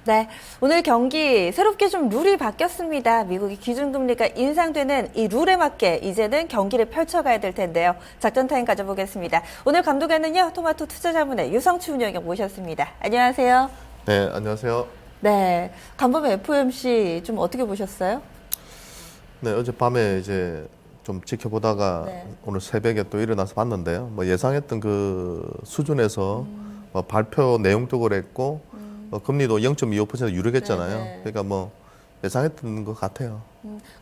네, 오늘 경기 새롭게 좀 룰이 바뀌었습니다. 미국의 기준금리가 인상되는 이 룰에 맞게 이제는 경기를 펼쳐가야 될 텐데요. 작전 타임 가져보겠습니다. 오늘 감독에는요, 토마토 투자자문의 유성치 운영위원 모셨습니다. 안녕하세요. 네, 안녕하세요. 네, 간밤에 FOMC 좀 어떻게 보셨어요? 네, 어젯밤에 이제 좀 지켜보다가 오늘 새벽에 또 일어나서 봤는데요. 뭐 예상했던 그 수준에서 뭐 발표 내용도 그랬고 금리도 0.25% 유력했잖아요. 네네. 그러니까 뭐 예상했던 것 같아요.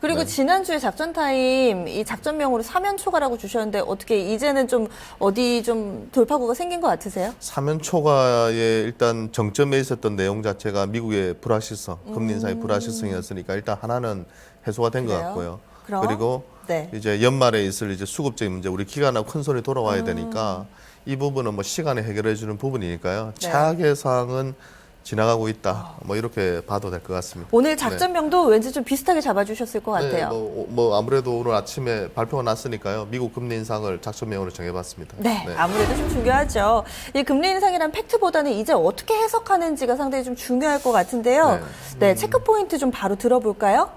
그리고 네. 지난주에 작전 타임 이 작전명으로 사면 초과라고 주셨는데 어떻게 이제는 좀 어디 좀 돌파구가 생긴 것 같으세요? 사면 초과의 일단 정점에 있었던 내용 자체가 미국의 불확실성, 금리 인상의 불확실성이었으니까 일단 하나는 해소가 된 것 그래요? 같고요. 그럼? 그리고 네. 이제 연말에 있을 이제 수급적인 문제, 우리 기간하고 큰 손이 돌아와야 되니까 이 부분은 뭐 시간에 해결해 주는 부분이니까요. 네. 최악의 상황은 지나가고 있다. 뭐 이렇게 봐도 될 것 같습니다. 오늘 작전명도 왠지 좀 비슷하게 잡아주셨을 것 네, 같아요. 뭐 아무래도 오늘 아침에 발표가 났으니까요. 미국 금리 인상을 작전명으로 정해봤습니다. 네, 아무래도 좀 중요하죠. 이 금리 인상이란 팩트보다는 이제 어떻게 해석하는지가 상당히 좀 중요할 것 같은데요. 네, 체크 포인트 좀 바로 들어볼까요?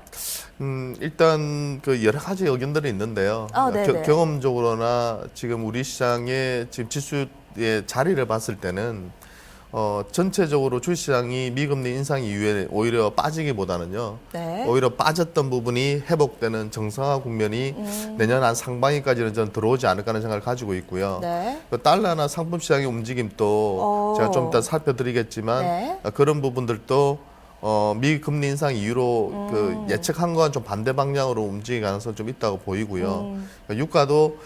일단 그 여러 가지 의견들이 있는데요. 네네. 경험적으로나 지금 우리 시장의 지금 지수의 자리를 봤을 때는 전체적으로 주식시장이 미금리 인상 이후에 오히려 빠지기보다는요. 네. 오히려 빠졌던 부분이 회복되는 정상화 국면이 내년 한 상반기까지는 전 들어오지 않을까 하는 생각을 가지고 있고요. 네. 그 달러나 상품 시장의 움직임도 제가 좀 이따 살펴드리겠지만 네. 그런 부분들도 미 금리 인상 이후로 그 예측한 거와는 좀 반대 방향으로 움직일 가능성이 좀 있다고 보이고요. 유가도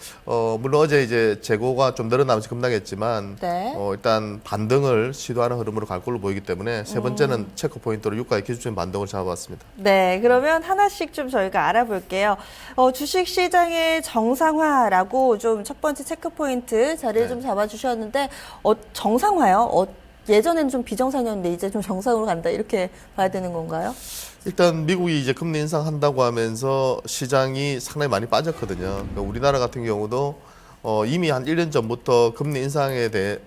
물론 어제 이제 재고가 좀 늘어나면서 급락했지만 네. 일단 반등을 시도하는 흐름으로 갈 걸로 보이기 때문에 세 번째는 체크 포인트로 유가의 기술적인 반등을 잡아봤습니다. 네, 그러면 하나씩 좀 저희가 알아볼게요. 주식 시장의 정상화라고 좀 첫 번째 체크 포인트 자리를 좀 잡아주셨는데, 정상화요? 예전에는 좀 비정상이었는데 이제 좀 정상으로 간다 이렇게 봐야 되는 건가요? 일단 미국이 이제 금리 인상한다고 하면서 시장이 상당히 많이 빠졌거든요. 그러니까 우리나라 같은 경우도 이미 한 1년 전부터 금리 인상에 대해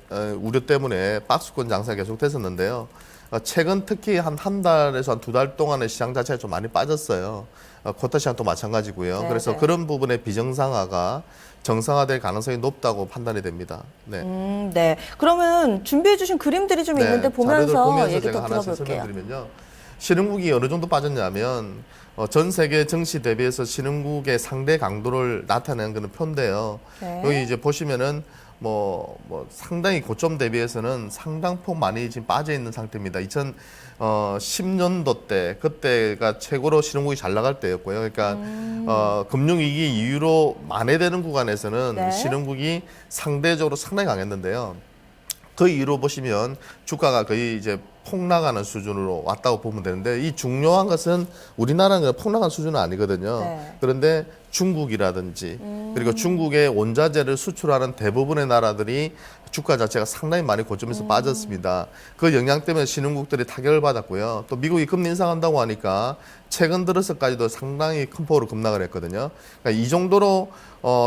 우려 때문에 박스권 장사가 계속 됐었는데요. 최근 특히 한 달에서 한 2달 동안의 시장 자체가 좀 많이 빠졌어요. 코타 시장도 마찬가지고요. 네, 그래서 네. 그런 부분의 비정상화가 정상화될 가능성이 높다고 판단이 됩니다. 네. 네. 그러면 준비해 주신 그림들이 좀 있는데 자료들 보면서 얘기 제가 더 하나씩 들어볼게요. 설명드리면요. 신흥국이 어느 정도 빠졌냐면 전 세계 증시 대비해서 신흥국의 상대 강도를 나타내는 그런 표인데요. 네. 여기 이제 보시면은 뭐 상당히 고점 대비해서는 상당폭 많이 지금 빠져 있는 상태입니다. 2010년도 때 그때가 최고로 신흥국이 잘 나갈 때였고요. 그러니까 금융위기 이후로 만회되는 구간에서는 네. 신흥국이 상대적으로 상당히 강했는데요. 그 이후로 보시면 주가가 거의 이제 폭락하는 수준으로 왔다고 보면 되는데 이 중요한 것은 우리나라는 폭락한 수준은 아니거든요. 네. 그런데 중국이라든지 그리고 중국의 원자재를 수출하는 대부분의 나라들이 주가 자체가 상당히 많이 고점에서 빠졌습니다. 그 영향 때문에 신흥국들이 타격을 받았고요. 또 미국이 금리 인상한다고 하니까 최근 들어서까지도 상당히 큰 폭으로 급락을 했거든요. 그러니까 이 정도로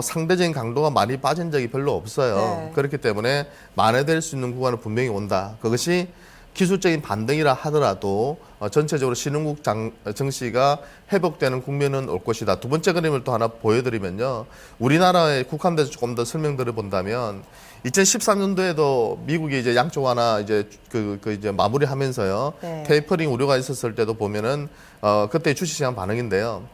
상대적인 강도가 많이 빠진 적이 별로 없어요. 네. 그렇기 때문에 만회될 수 있는 구간은 분명히 온다. 그것이 기술적인 반등이라 하더라도 전체적으로 신흥국 증시가 회복되는 국면은 올 것이다. 두 번째 그림을 또 하나 보여드리면요. 우리나라에 국한돼서 조금 더 설명드려 본다면 2013년도에도 미국이 이제 양쪽 하나 이제 이제 마무리하면서요. 네. 테이퍼링 우려가 있었을 때도 보면은 그때 주식시장 반응인데요.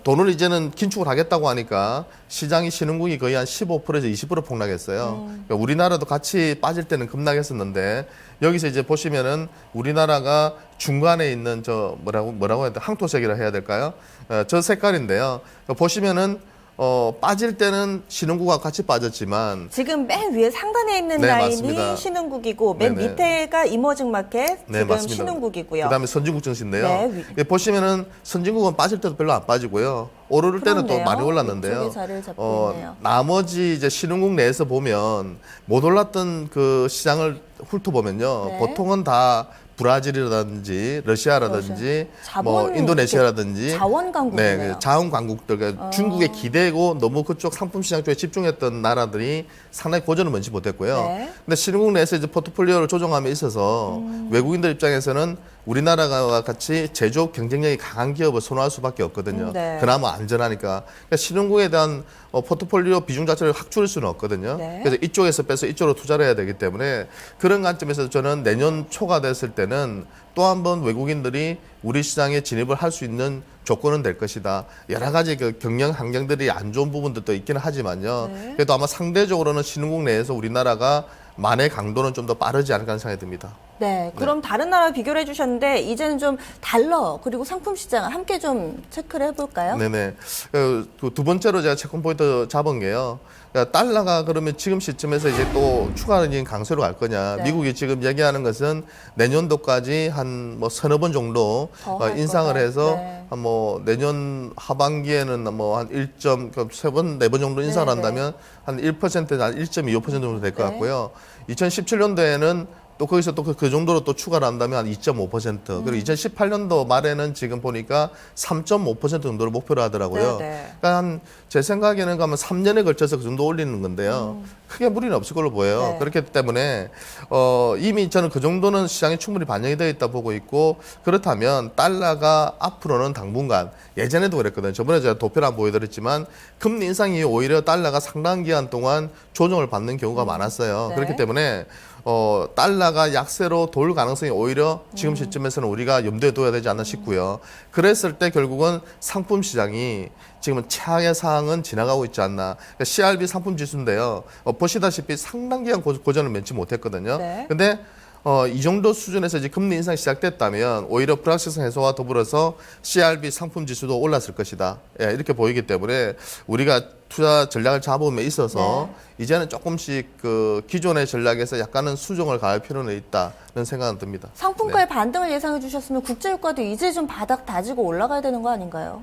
돈을 이제는 긴축을 하겠다고 하니까 시장이 신흥국이 거의 한 15%에서 20% 폭락했어요. 그러니까 우리나라도 같이 빠질 때는 급락했었는데 여기서 이제 보시면은 우리나라가 중간에 있는 저 뭐라고 해야 돼? 항토색이라 해야 될까요? 저 색깔인데요. 그러니까 보시면은 빠질 때는 신흥국과 같이 빠졌지만 지금 맨 위에 상단에 있는 네, 라인이 맞습니다. 신흥국이고 맨 네네. 밑에가 이머징 마켓 네, 지금 맞습니다. 신흥국이고요. 그다음에 선진국 증시인데요. 네, 예, 보시면은 선진국은 빠질 때도 별로 안 빠지고요. 오를 때는 또 그렇네요. 많이 올랐는데요. 이쪽에 자리를 잡고 있네요. 나머지 이제 신흥국 내에서 보면 못 올랐던 그 시장을 훑어보면요. 네. 보통은 다 브라질이라든지 러시아라든지 자본, 뭐 인도네시아라든지 자원 강국이네요. 네, 자원 강국들 그러니까 중국에 기대고 너무 그쪽 상품 시장 쪽에 집중했던 나라들이 상당히 고전을 면치 못했고요. 네. 근데 신흥국 내에서 이제 포트폴리오를 조정함에 있어서 외국인들 입장에서는 우리나라와 같이 제조업 경쟁력이 강한 기업을 선호할 수밖에 없거든요. 네. 그나마 안전하니까. 그러니까 신흥국에 대한 포트폴리오 비중 자체를 확 줄일 수는 없거든요. 네. 그래서 이쪽에서 빼서 이쪽으로 투자를 해야 되기 때문에 그런 관점에서 저는 내년 초가 됐을 때는 또 한 번 외국인들이 우리 시장에 진입을 할 수 있는 조건은 될 것이다. 여러 가지 그 경영 환경들이 안 좋은 부분들도 있기는 하지만요. 네. 그래도 아마 상대적으로는 신흥국 내에서 우리나라가 만의 강도는 좀 더 빠르지 않을까 하는 생각이 듭니다. 네, 그럼 다른 나라 비교를 해주셨는데 이제는 좀 달러 그리고 상품 시장을 함께 좀 체크를 해볼까요? 네네. 두 번째로 제가 체크 포인트 잡은 게요. 그러니까 달러가 그러면 지금 시점에서 이제 또 추가적인 강세로 갈 거냐. 네. 미국이 지금 얘기하는 것은 내년도까지 한 뭐 서너 번 정도 더할 인상을 거다. 해서 네. 한 뭐 내년 하반기에는 뭐 한 1.3번, 4번 정도 인상을 네, 한다면 한 1%에서 한 1.25% 정도 될 것 네. 같고요. 2017년도에는 또 거기서 또 그 정도로 또 추가를 한다면 한 2.5%. 그리고 2018년도 말에는 지금 보니까 3.5% 정도를 목표로 하더라고요. 네, 네. 그러니까 한 제 생각에는 가면 3년에 걸쳐서 그 정도 올리는 건데요. 크게 무리는 없을 걸로 보여요. 네. 그렇기 때문에 이미 저는 그 정도는 시장에 충분히 반영이 되어 있다 보고 있고 그렇다면 달러가 앞으로는 당분간 예전에도 그랬거든요. 저번에 제가 도표를 안 보여드렸지만 금리 인상이 오히려 달러가 상당한 기간 동안 조정을 받는 경우가 많았어요. 네. 그렇기 때문에 달러가 약세로 돌 가능성이 오히려 지금 시점에서는 우리가 염두에 둬야 되지 않나 싶고요. 그랬을 때 결국은 상품 시장이 지금은 최악의 상황은 지나가고 있지 않나. 그러니까 CRB 상품 지수인데요. 보시다시피 상당 기간 고전을 면치 못했거든요. 네. 근데 이 정도 수준에서 이제 금리 인상이 시작됐다면 오히려 불확실성 해소와 더불어서 CRB 상품 지수도 올랐을 것이다. 예, 이렇게 보이기 때문에 우리가 투자 전략을 잡음에 있어서 이제는 조금씩 그 기존의 전략에서 약간은 수정을 가할 필요는 있다는 생각은 듭니다. 상품가의 반등을 예상해 주셨으면 국제유가도 이제 좀 바닥 다지고 올라가야 되는 거 아닌가요?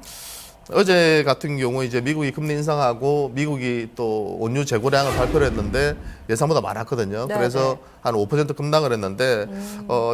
어제 같은 경우 이제 미국이 금리 인상하고 미국이 또 원유 재고량을 발표를 했는데 예상보다 많았거든요. 네, 그래서 네. 한 5% 급락을 했는데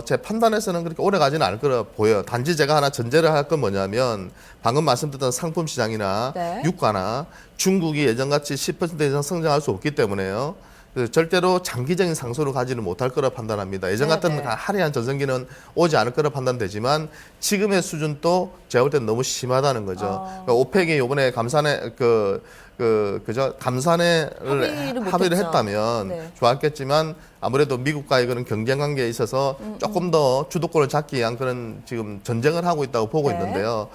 제 판단에서는 그렇게 오래 가지는 않을 거라 보여요. 단지 제가 하나 전제를 할 건 뭐냐면 방금 말씀드렸던 상품 시장이나 네. 유가나 중국이 예전같이 10% 이상 성장할 수 없기 때문에요. 그래서 절대로 장기적인 상승을 가지는 못할 거라 판단합니다. 예전 네, 같은 네. 화려한 전성기는 오지 않을 거라 판단되지만 지금의 수준도 제가 볼 때는 너무 심하다는 거죠. 그러니까 오펙이 이번에 감산에 감산회를 합의를 못했죠. 했다면 네. 좋았겠지만 아무래도 미국과의 그런 경쟁 관계에 있어서 조금 더 주도권을 잡기 위한 그런 지금 전쟁을 하고 있다고 보고 네. 있는데요.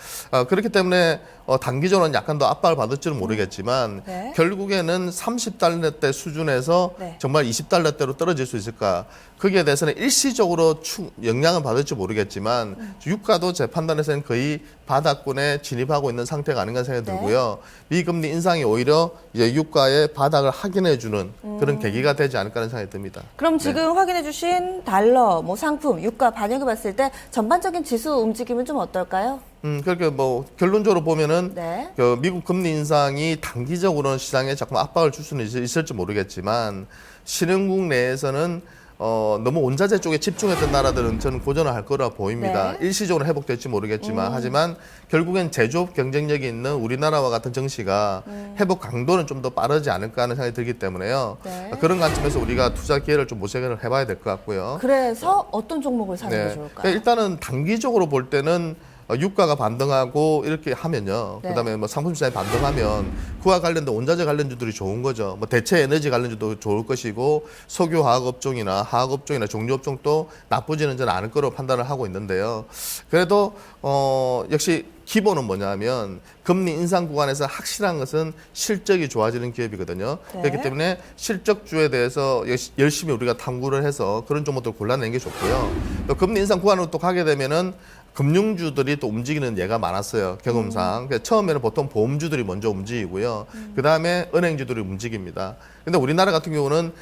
그렇기 때문에 단기적으로는 약간 더 압박을 받을지는 모르겠지만 네. 결국에는 30달러대 수준에서 네. 정말 20달러대로 떨어질 수 있을까? 거기에 대해서는 일시적으로 영향을 받을지 모르겠지만 유가도 제 판단에서는 거의 바닥권에 진입하고 있는 상태가 아닌가 생각이 네. 들고요. 미금리 인상이 오히려 이제 유가의 바닥을 확인해주는 그런 계기가 되지 않을까 하는 생각이 듭니다. 그럼 지금 확인해 주신 달러, 뭐 상품, 유가 반영해 봤을 때 전반적인 지수 움직임은 좀 어떨까요? 그렇게 뭐 결론적으로 보면은 네. 그 미국 금리 인상이 단기적으로는 시장에 자꾸 압박을 줄 수는 있을지 모르겠지만 신흥국 내에서는 너무 원자재 쪽에 집중했던 나라들은 저는 고전을 할 거라 보입니다. 네. 일시적으로 회복될지 모르겠지만 하지만 결국엔 제조업 경쟁력이 있는 우리나라와 같은 정시가 회복 강도는 좀 더 빠르지 않을까 하는 생각이 들기 때문에요. 네. 그런 관점에서 우리가 투자 기회를 좀 모색을 해봐야 될 것 같고요. 그래서 어떤 종목을 사는 게 네. 좋을까요? 그러니까 일단은 단기적으로 볼 때는 유가가 반등하고 이렇게 하면요. 네. 그다음에 뭐 상품 시장이 반등하면 그와 관련된 원자재 관련주들이 좋은 거죠. 뭐 대체 에너지 관련주도 좋을 것이고 석유 화학 업종이나 화학 업종이나 종료 업종도 나쁘지는 저는 않을 거로 판단을 하고 있는데요. 그래도 역시 기본은 뭐냐면 금리 인상 구간에서 확실한 것은 실적이 좋아지는 기업이거든요. 네. 그렇기 때문에 실적주에 대해서 열심히 우리가 탐구를 해서 그런 종목들 골라내는 게 좋고요. 또 금리 인상 구간으로 또 가게 되면은 금융주들이 또 움직이는 예가 많았어요. 경험상. 그러니까 처음에는 보통 보험주들이 먼저 움직이고요. 그다음에 은행주들이 움직입니다. 근데 우리나라 같은 경우는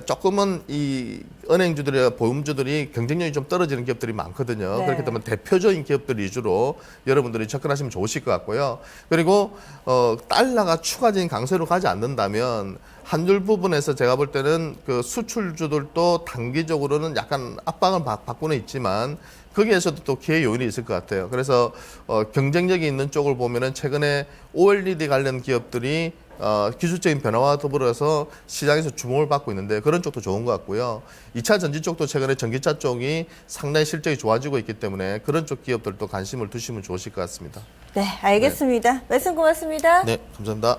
조금은 이 은행주들이나 보험주들이 경쟁력이 좀 떨어지는 기업들이 많거든요. 네. 그렇기 때문에 대표적인 기업들 위주로 여러분들이 접근하시면 좋으실 것 같고요. 그리고 달러가 추가적인 강세로 가지 않는다면 환율 부분에서 제가 볼 때는 그 수출주들도 단기적으로는 약간 압박을 받고는 있지만 거기에서도 또 기회 요인이 있을 것 같아요. 그래서 경쟁력이 있는 쪽을 보면은 최근에 OLED 관련 기업들이 기술적인 변화와 더불어서 시장에서 주목을 받고 있는데 그런 쪽도 좋은 것 같고요. 2차 전지 쪽도 최근에 전기차 쪽이 상당히 실적이 좋아지고 있기 때문에 그런 쪽 기업들도 관심을 두시면 좋으실 것 같습니다. 네, 알겠습니다. 말씀 고맙습니다. 네, 감사합니다.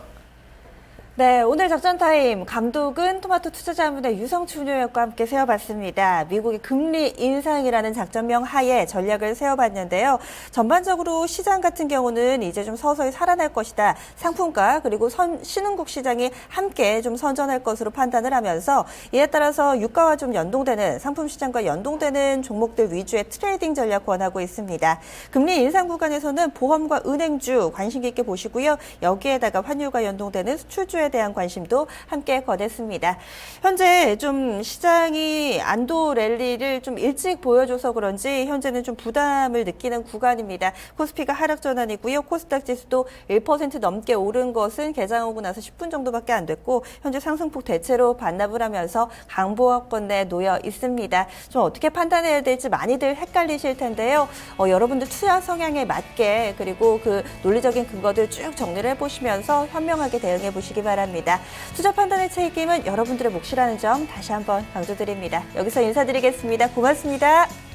네, 오늘 작전타임 감독은 토마토 투자자문의 유성춘 의원과 함께 세워봤습니다. 미국의 금리 인상이라는 작전명 하에 전략을 세워봤는데요. 전반적으로 시장 같은 경우는 이제 좀 서서히 살아날 것이다. 상품가 그리고 신흥국 시장이 함께 좀 선전할 것으로 판단을 하면서 이에 따라서 유가와 좀 연동되는 상품 시장과 연동되는 종목들 위주의 트레이딩 전략 권하고 있습니다. 금리 인상 구간에서는 보험과 은행주 관심 깊게 보시고요. 여기에다가 환율과 연동되는 수출주에 대한 관심도 함께 권했습니다. 현재 좀 시장이 안도 랠리를 좀 일찍 보여줘서 그런지 현재는 좀 부담을 느끼는 구간입니다. 코스피가 하락 전환이고요. 코스닥 지수도 1% 넘게 오른 것은 개장하고 나서 10분 정도밖에 안 됐고 현재 상승폭 대체로 반납을 하면서 강보합권에 놓여 있습니다. 좀 어떻게 판단해야 될지 많이들 헷갈리실 텐데요. 여러분들 투자 성향에 맞게 그리고 그 논리적인 근거들 쭉 정리를 해보시면서 현명하게 대응해 보시기 바랍니다. 투자 판단의 책임은 여러분들의 몫이라는 점 다시 한번 강조드립니다. 여기서 인사드리겠습니다. 고맙습니다.